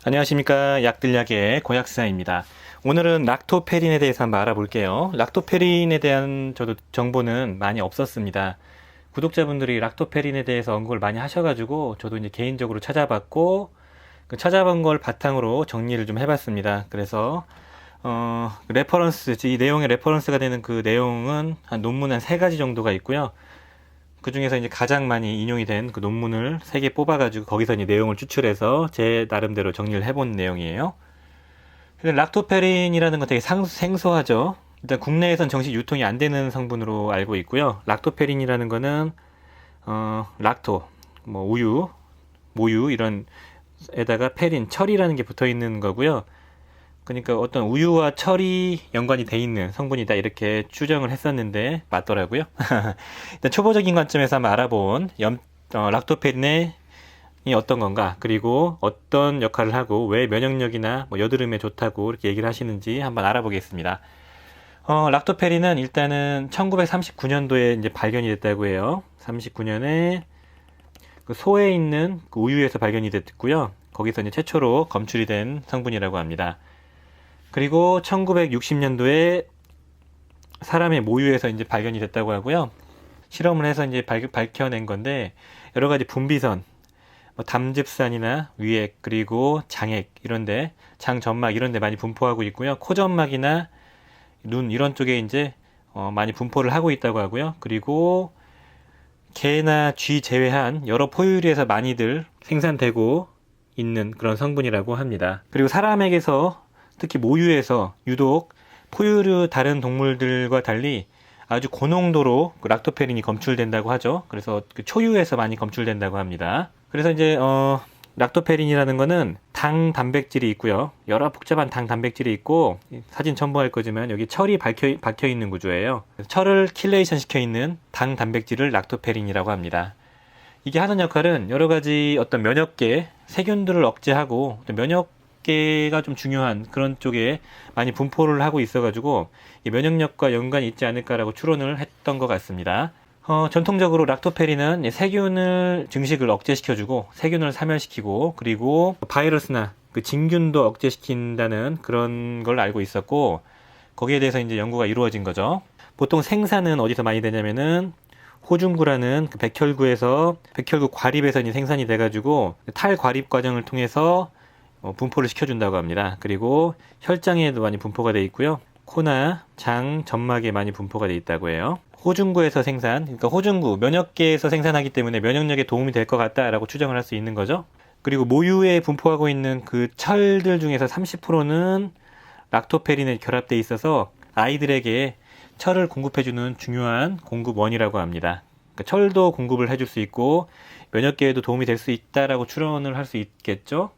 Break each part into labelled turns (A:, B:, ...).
A: 안녕하십니까. 약들약의 고약사입니다. 오늘은 락토페린에 대해서 한번 알아볼게요. 락토페린에 대한 저도 정보는 많이 없었습니다. 구독자분들이 락토페린에 대해서 언급을 많이 하셔가지고 저도 이제 개인적으로 찾아봤고 그 찾아본 걸 바탕으로 정리를 좀 해봤습니다. 그래서 레퍼런스, 이 내용의 레퍼런스가 되는 그 내용은 논문 한 3가지 정도가 있고요. 그 중에서 이제 가장 많이 인용이 된 그 논문을 3개 뽑아가지고 거기서 이제 내용을 추출해서 제 나름대로 정리를 해본 내용이에요. 근데 락토페린이라는 건 되게 생소하죠. 일단 국내에선 정식 유통이 안 되는 성분으로 알고 있고요. 락토페린이라는 거는 락토, 뭐 우유, 모유 이런 에다가 페린, 철이라는 게 붙어 있는 거고요. 그러니까 어떤 우유와 철이 연관이 돼 있는 성분이다 이렇게 추정을 했었는데 맞더라고요. 일단 초보적인 관점에서 한번 알아본 락토페린이 어떤 건가, 그리고 어떤 역할을 하고 왜 면역력이나 뭐 여드름에 좋다고 이렇게 얘기를 하시는지 한번 알아보겠습니다. 락토페린은 일단은 1939년도에 이제 발견이 됐다고 해요. 39년에 그 소에 있는 그 우유에서 발견이 됐고요. 거기서 이제 최초로 검출이 된 성분이라고 합니다. 그리고 1960년도에 사람의 모유에서 이제 발견이 됐다고 하고요. 실험을 해서 이제 밝혀낸 건데, 여러 가지 분비선, 뭐 담즙산이나 위액, 그리고 장액, 이런데, 장점막 이런데 많이 분포하고 있고요. 코점막이나 눈 이런 쪽에 이제 많이 분포를 하고 있다고 하고요. 그리고 개나 쥐 제외한 여러 포유류에서 많이들 생산되고 있는 그런 성분이라고 합니다. 그리고 사람에게서 특히 모유에서 유독 포유류 다른 동물들과 달리 아주 고농도로 락토페린이 검출된다고 하죠. 그래서 그 초유에서 많이 검출된다고 합니다. 그래서 이제 락토페린이라는 거는 당 단백질이 있고요. 여러 복잡한 당 단백질이 있고, 사진 첨부할 거지만 여기 철이 박혀 있는 구조예요. 철을 킬레이션 시켜 있는 당 단백질을 락토페린이라고 합니다. 이게 하는 역할은 여러 가지 어떤 면역계, 세균들을 억제하고 면역계가 좀 중요한 그런 쪽에 많이 분포를 하고 있어가지고 면역력과 연관이 있지 않을까라고 추론을 했던 것 같습니다. 전통적으로 락토페린은 세균을 증식을 억제시켜주고 세균을 사멸시키고, 그리고 바이러스나 그 진균도 억제시킨다는 그런 걸 알고 있었고, 거기에 대해서 이제 연구가 이루어진 거죠. 보통 생산은 어디서 많이 되냐면은 호중구라는 그 백혈구 과립에서 이제 생산이 돼가지고 탈과립 과정을 통해서 분포를 시켜준다고 합니다. 그리고 혈장에도 많이 분포가 돼 있고요. 코나 장, 점막에 많이 분포가 돼 있다고 해요. 호중구에서 그러니까 호중구, 면역계에서 생산하기 때문에 면역력에 도움이 될 것 같다라고 추정을 할 수 있는 거죠. 그리고 모유에 분포하고 있는 그 철들 중에서 30%는 락토페린에 결합돼 있어서 아이들에게 철을 공급해주는 중요한 공급원이라고 합니다. 그러니까 철도 공급을 해줄 수 있고 면역계에도 도움이 될 수 있다라고 추론을 할 수 있겠죠.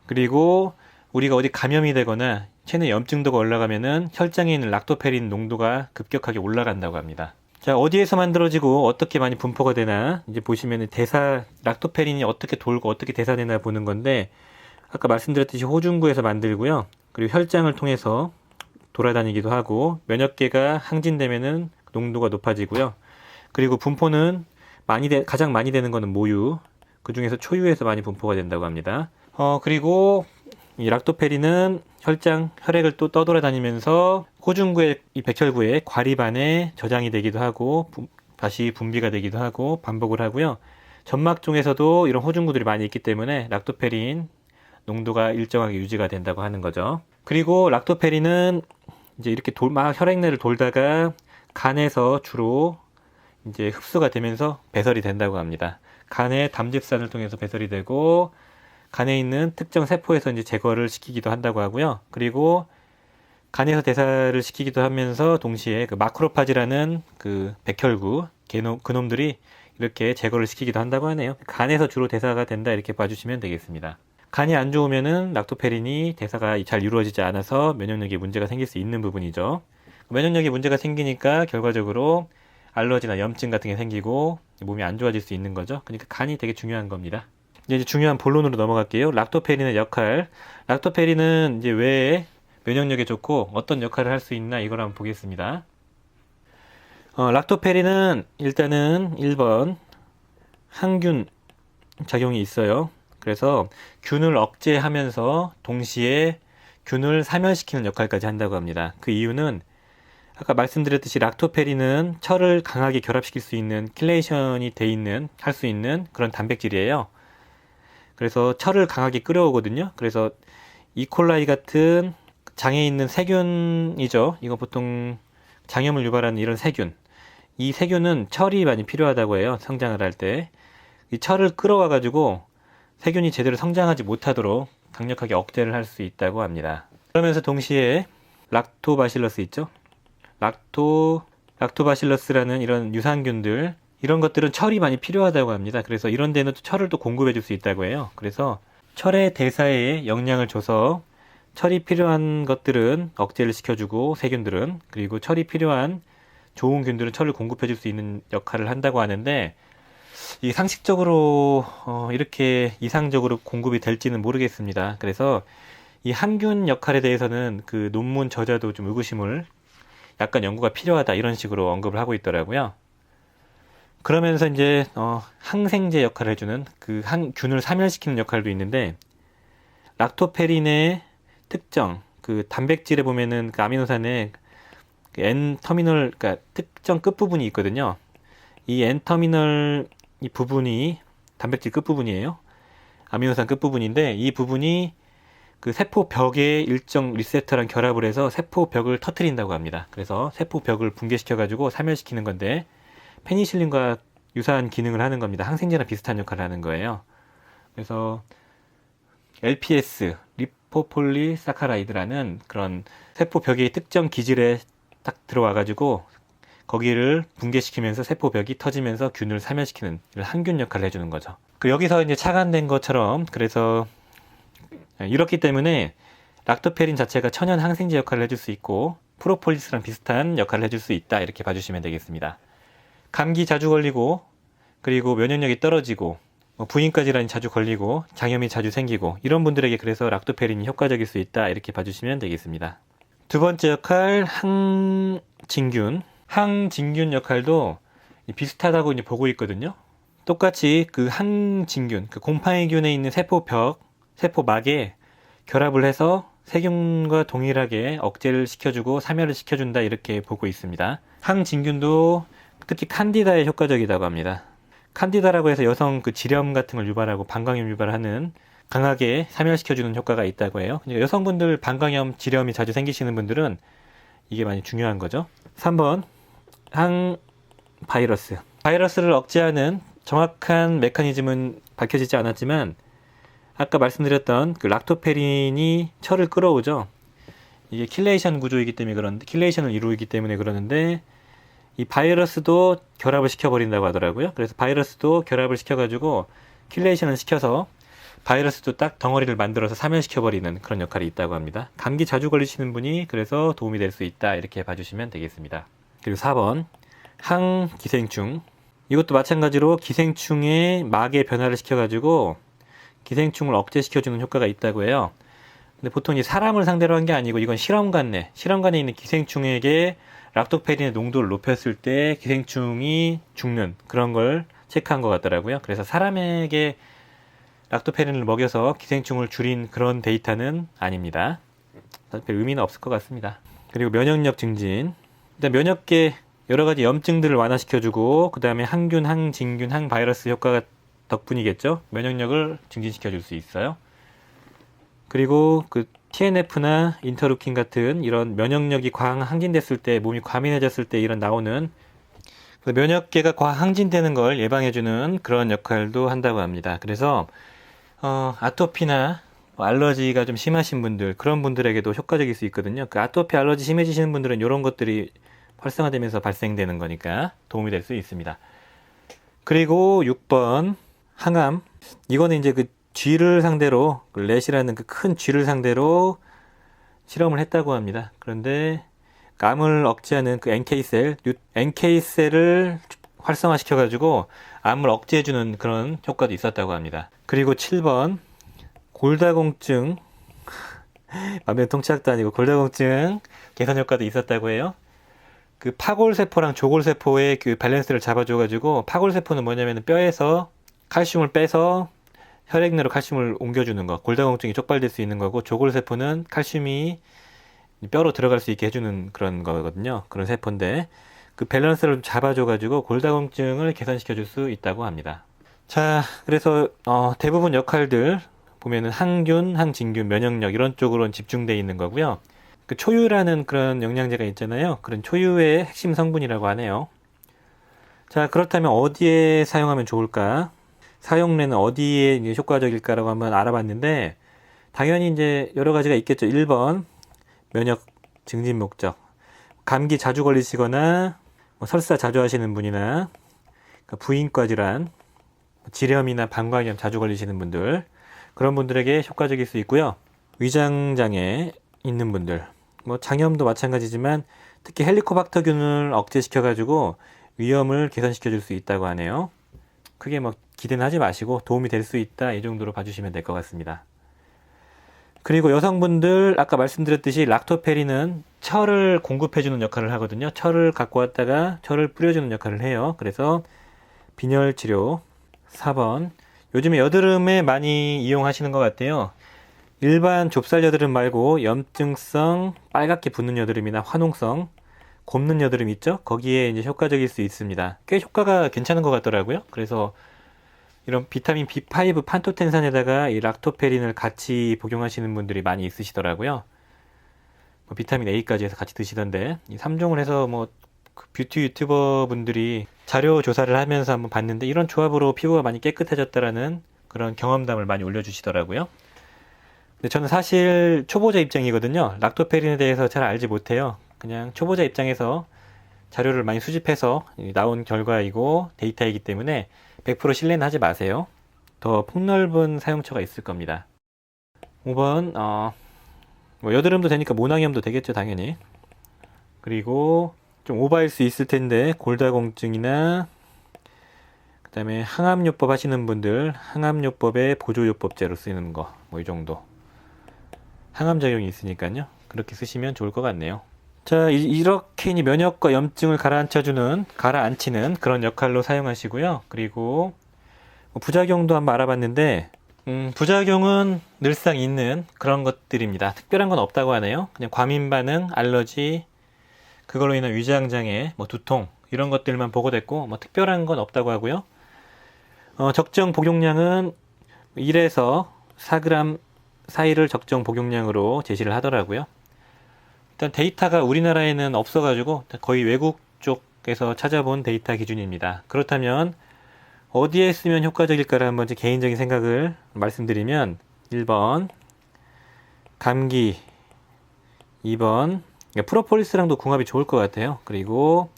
A: 그리고 우리가 어디 감염이 되거나 체내 염증도가 올라가면은 혈장에 있는 락토페린 농도가 급격하게 올라간다고 합니다. 자, 어디에서 만들어지고 어떻게 많이 분포가 되나 이제 보시면은 락토페린이 어떻게 돌고 어떻게 대사되나 보는 건데, 아까 말씀드렸듯이 호중구에서 만들고요. 그리고 혈장을 통해서 돌아다니기도 하고, 면역계가 항진되면은 농도가 높아지고요. 그리고 분포는 가장 많이 되는 거는 모유, 그 중에서 초유에서 많이 분포가 된다고 합니다. 그리고 이 락토페린은 혈액을 또 떠돌아다니면서 이 백혈구의 과립 안에 저장이 되기도 하고, 다시 분비가 되기도 하고 반복을 하고요. 점막 쪽에서도 이런 호중구들이 많이 있기 때문에 락토페린 농도가 일정하게 유지가 된다고 하는 거죠. 그리고 락토페린은 이제 이렇게 막 혈액내를 돌다가 간에서 주로 이제 흡수가 되면서 배설이 된다고 합니다. 간의 담즙산을 통해서 배설이 되고, 간에 있는 특정 세포에서 이제 제거를 시키기도 한다고 하고요. 그리고 간에서 대사를 시키기도 하면서 동시에 그 마크로파지라는 그 백혈구 그놈들이 이렇게 제거를 시키기도 한다고 하네요. 간에서 주로 대사가 된다 이렇게 봐주시면 되겠습니다. 간이 안 좋으면은 락토페린이 대사가 잘 이루어지지 않아서 면역력에 문제가 생길 수 있는 부분이죠. 면역력에 문제가 생기니까 결과적으로 알러지나 염증 같은 게 생기고 몸이 안 좋아질 수 있는 거죠. 그러니까 간이 되게 중요한 겁니다. 이제 중요한 본론으로 넘어갈게요. 락토페린의 역할. 락토페린은 이제 왜 면역력에 좋고 어떤 역할을 할 수 있나 이걸 한번 보겠습니다. 락토페린은 일단은 1번 항균 작용이 있어요. 그래서 균을 억제하면서 동시에 균을 사멸시키는 역할까지 한다고 합니다. 그 이유는 아까 말씀드렸듯이 락토페린은 철을 강하게 결합시킬 수 있는 킬레이션이 돼 있는, 할 수 있는 그런 단백질이에요. 그래서 철을 강하게 끌어오거든요. 그래서 이콜라이 같은 장에 있는 세균이죠. 이거 보통 장염을 유발하는 이런 세균. 이 세균은 철이 많이 필요하다고 해요. 성장을 할 때. 이 철을 끌어와가지고 세균이 제대로 성장하지 못하도록 강력하게 억제를 할 수 있다고 합니다. 그러면서 동시에 락토바실러스 있죠? 락토바실러스라는 이런 유산균들, 이런 것들은 철이 많이 필요하다고 합니다. 그래서 이런 데는 또 철을 또 공급해 줄 수 있다고 해요. 그래서 철의 대사에 영향을 줘서 철이 필요한 것들은 억제를 시켜주고, 세균들은, 그리고 철이 필요한 좋은 균들은 철을 공급해 줄 수 있는 역할을 한다고 하는데, 이 상식적으로 이렇게 이상적으로 공급이 될지는 모르겠습니다. 그래서 이 항균 역할에 대해서는 그 논문 저자도 좀 의구심을, 약간 연구가 필요하다 이런 식으로 언급을 하고 있더라고요. 그러면서 이제 항생제 역할을 해주는 그 균을 사멸시키는 역할도 있는데, 락토페린의 특정 그 단백질에 보면은 그 아미노산에 그 N 터미널, 그러니까 특정 끝부분이 있거든요. 이 N터미널 이 부분이 단백질 끝부분이에요. 아미노산 끝부분인데, 이 부분이 그 세포벽에 일정 리셉터랑 결합을 해서 세포벽을 터트린다고 합니다. 그래서 세포벽을 붕괴시켜가지고 사멸시키는 건데, 페니실린과 유사한 기능을 하는 겁니다. 항생제나 비슷한 역할을 하는 거예요. 그래서 LPS, 리포폴리사카라이드라는 그런 세포벽의 특정 기질에 딱 들어와가지고 거기를 붕괴시키면서 세포벽이 터지면서 균을 사멸시키는 항균 역할을 해주는 거죠. 그 여기서 이제 착안된 것처럼, 그래서 이렇기 때문에 락토페린 자체가 천연 항생제 역할을 해줄 수 있고 프로폴리스랑 비슷한 역할을 해줄 수 있다, 이렇게 봐주시면 되겠습니다. 감기 자주 걸리고, 그리고 면역력이 떨어지고, 부인과 질환이 자주 걸리고, 장염이 자주 생기고, 이런 분들에게 그래서 락토페린이 효과적일 수 있다, 이렇게 봐주시면 되겠습니다. 두 번째 역할, 항진균. 항진균 역할도 비슷하다고 이제 보고 있거든요. 똑같이 그 항진균, 그 곰팡이균에 있는 세포벽, 세포막에 결합을 해서 세균과 동일하게 억제를 시켜주고 사멸을 시켜준다, 이렇게 보고 있습니다. 항진균도 특히 칸디다에 효과적이라고 합니다. 칸디다라고 해서 여성 그 질염 같은 걸 유발하고 방광염 유발하는, 강하게 사멸시켜주는 효과가 있다고 해요. 그러니까 여성분들 방광염, 질염이 자주 생기시는 분들은 이게 많이 중요한 거죠. 3번, 항바이러스. 바이러스를 억제하는 정확한 메커니즘은 밝혀지지 않았지만, 아까 말씀드렸던 그 락토페린이 철을 끌어오죠. 이게 킬레이션 구조이기 때문에 그런데, 킬레이션을 이루기 때문에 그러는데, 이 바이러스도 결합을 시켜버린다고 하더라고요. 그래서 바이러스도 결합을 시켜가지고 킬레이션을 시켜서 바이러스도 딱 덩어리를 만들어서 사멸시켜버리는 그런 역할이 있다고 합니다. 감기 자주 걸리시는 분이 그래서 도움이 될 수 있다, 이렇게 봐주시면 되겠습니다. 그리고 4번, 항기생충. 이것도 마찬가지로 기생충의 막의 변화를 시켜가지고 기생충을 억제시켜주는 효과가 있다고 해요. 근데 보통 이 사람을 상대로 한 게 아니고, 이건 실험관에 있는 기생충에게 락토페린의 농도를 높였을 때 기생충이 죽는 그런 걸 체크한 것 같더라고요. 그래서 사람에게 락토페린을 먹여서 기생충을 줄인 그런 데이터는 아닙니다. 별 의미는 없을 것 같습니다. 그리고 면역력 증진. 일단 면역계 여러 가지 염증들을 완화시켜주고, 그 다음에 항균, 항진균, 항바이러스 효과가 덕분이겠죠. 면역력을 증진시켜 줄 수 있어요. 그리고 그 TNF나 인터루킨 같은 이런 면역력이 과항진됐을 때, 몸이 과민해졌을 때 이런 나오는 면역계가 과항진되는 걸 예방해주는 그런 역할도 한다고 합니다. 그래서 아토피나 알러지가 좀 심하신 분들, 그런 분들에게도 효과적일 수 있거든요. 그 아토피 알러지 심해지시는 분들은 이런 것들이 활성화되면서 발생되는 거니까 도움이 될 수 있습니다. 그리고 6번, 항암. 이거는 이제 그 쥐를 상대로, 그 렛이라는 그 큰 쥐를 상대로 실험을 했다고 합니다. 그런데 암을 억제하는 그 NK셀을 활성화시켜가지고 암을 억제해주는 그런 효과도 있었다고 합니다. 그리고 7번, 골다공증. 만병통치약도 아니고 골다공증 개선 효과도 있었다고 해요. 그 파골세포랑 조골세포의 그 밸런스를 잡아줘가지고, 파골세포는 뭐냐면 뼈에서 칼슘을 빼서 혈액내로 칼슘을 옮겨주는 거, 골다공증이 촉발될 수 있는 거고, 조골세포는 칼슘이 뼈로 들어갈 수 있게 해주는 그런 거거든요. 그런 세포인데 그 밸런스를 좀 잡아줘가지고 골다공증을 개선시켜줄 수 있다고 합니다. 자, 그래서 대부분 역할들 보면은 항균, 항진균, 면역력 이런 쪽으로는 집중되어 있는 거고요. 그 초유라는 그런 영양제가 있잖아요. 그런 초유의 핵심 성분이라고 하네요. 자, 그렇다면 어디에 사용하면 좋을까? 사용례는 어디에 이제 효과적일까라고 한번 알아봤는데, 당연히 이제 여러 가지가 있겠죠. 1번, 면역 증진 목적. 감기 자주 걸리시거나, 설사 자주 하시는 분이나, 부인과 질환, 지렴이나 방광염 자주 걸리시는 분들, 그런 분들에게 효과적일 수 있고요. 위장장애 있는 분들, 장염도 마찬가지지만, 특히 헬리코박터균을 억제시켜가지고, 위험을 개선시켜 줄 수 있다고 하네요. 크게 기대는 하지 마시고 도움이 될 수 있다 이 정도로 봐주시면 될 것 같습니다. 그리고 여성분들 아까 말씀드렸듯이 락토페린은 철을 공급해주는 역할을 하거든요. 철을 갖고 왔다가 철을 뿌려주는 역할을 해요. 그래서 빈혈 치료 4번. 요즘에 여드름에 많이 이용하시는 것 같아요. 일반 좁쌀 여드름 말고 염증성 빨갛게 붓는 여드름이나 화농성 곱는 여드름 있죠? 거기에 이제 효과적일 수 있습니다. 꽤 효과가 괜찮은 것 같더라고요. 그래서 이런 비타민 B5 판토텐산에다가 이 락토페린을 같이 복용하시는 분들이 많이 있으시더라고요. 비타민 A까지 해서 같이 드시던데 이 3종을 해서 그 뷰티 유튜버 분들이 자료 조사를 하면서 한번 봤는데 이런 조합으로 피부가 많이 깨끗해졌다라는 그런 경험담을 많이 올려주시더라고요. 근데 저는 사실 초보자 입장이거든요. 락토페린에 대해서 잘 알지 못해요. 그냥 초보자 입장에서 자료를 많이 수집해서 나온 결과이고 데이터이기 때문에 100% 신뢰는 하지 마세요. 더 폭넓은 사용처가 있을 겁니다. 5번 여드름도 되니까 모낭염도 되겠죠, 당연히. 그리고 좀 오바일 수 있을 텐데 골다공증이나 그 다음에 항암요법 하시는 분들 항암요법의 보조요법제로 쓰이는 거 이 정도 항암작용이 있으니까요. 그렇게 쓰시면 좋을 것 같네요. 자, 이렇게 면역과 염증을 가라앉히는 그런 역할로 사용하시고요. 그리고 부작용도 한번 알아봤는데, 부작용은 늘상 있는 그런 것들입니다. 특별한 건 없다고 하네요. 그냥 과민 반응, 알러지, 그걸로 인한 위장장애, 두통, 이런 것들만 보고됐고, 특별한 건 없다고 하고요. 적정 복용량은 1에서 4g 사이를 적정 복용량으로 제시를 하더라고요. 일단 데이터가 우리나라에는 없어가지고 거의 외국 쪽에서 찾아본 데이터 기준입니다. 그렇다면 어디에 쓰면 효과적일까를 한번 제 개인적인 생각을 말씀드리면 1번 감기, 2번 프로폴리스랑도 궁합이 좋을 것 같아요. 그리고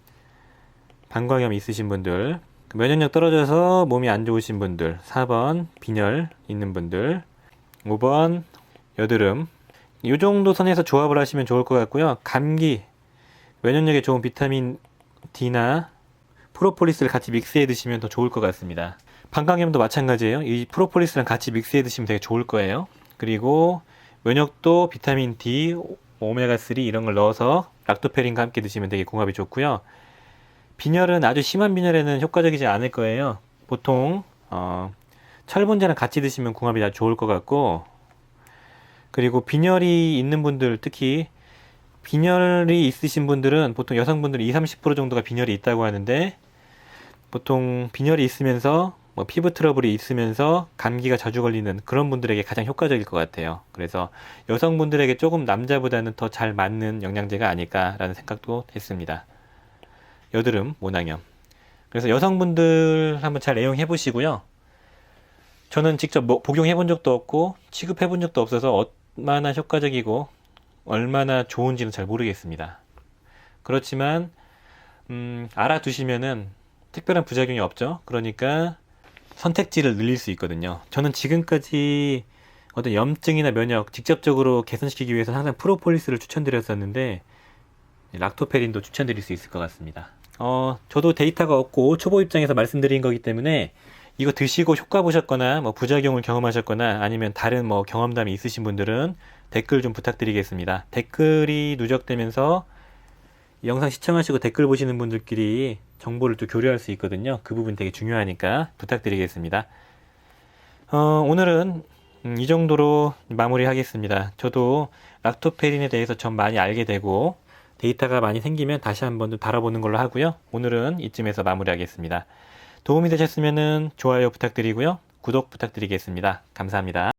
A: 방광염 있으신 분들, 면역력 떨어져서 몸이 안 좋으신 분들, 4번 빈혈 있는 분들, 5번 여드름, 이 정도 선에서 조합을 하시면 좋을 것 같고요. 감기, 면역력에 좋은 비타민 D나 프로폴리스를 같이 믹스해 드시면 더 좋을 것 같습니다. 방광염도 마찬가지예요. 이 프로폴리스랑 같이 믹스해 드시면 되게 좋을 거예요. 그리고 면역도 비타민 D, 오메가3 이런 걸 넣어서 락토페린과 함께 드시면 되게 궁합이 좋고요. 빈혈은 아주 심한 빈혈에는 효과적이지 않을 거예요. 보통 철분제랑 같이 드시면 궁합이 아주 좋을 것 같고, 그리고 빈혈이 있는 분들, 특히 빈혈이 있으신 분들은 보통 여성분들 20-30% 정도가 빈혈이 있다고 하는데, 보통 빈혈이 있으면서 피부 트러블이 있으면서 감기가 자주 걸리는 그런 분들에게 가장 효과적일 것 같아요. 그래서 여성분들에게 조금 남자보다는 더 잘 맞는 영양제가 아닐까라는 생각도 했습니다. 여드름, 모낭염. 그래서 여성분들 한번 잘 애용해 보시고요. 저는 직접 복용해 본 적도 없고 취급해 본 적도 없어서 얼마나 효과적이고 얼마나 좋은지는 잘 모르겠습니다. 그렇지만 알아두시면은 특별한 부작용이 없죠. 그러니까 선택지를 늘릴 수 있거든요. 저는 지금까지 어떤 염증이나 면역 직접적으로 개선시키기 위해서 항상 프로폴리스를 추천드렸었는데 락토페린도 추천드릴 수 있을 것 같습니다. 저도 데이터가 없고 초보 입장에서 말씀드린 거기 때문에 이거 드시고 효과 보셨거나 부작용을 경험하셨거나 아니면 다른 경험담이 있으신 분들은 댓글 좀 부탁드리겠습니다. 댓글이 누적되면서 이 영상 시청하시고 댓글 보시는 분들끼리 정보를 또 교류할 수 있거든요. 그 부분 되게 중요하니까 부탁드리겠습니다. 오늘은 이 정도로 마무리하겠습니다. 저도 락토페린에 대해서 좀 많이 알게 되고 데이터가 많이 생기면 다시 한번 좀 다뤄보는 걸로 하고요. 오늘은 이쯤에서 마무리하겠습니다. 도움이 되셨으면 좋아요 부탁드리고요. 구독 부탁드리겠습니다. 감사합니다.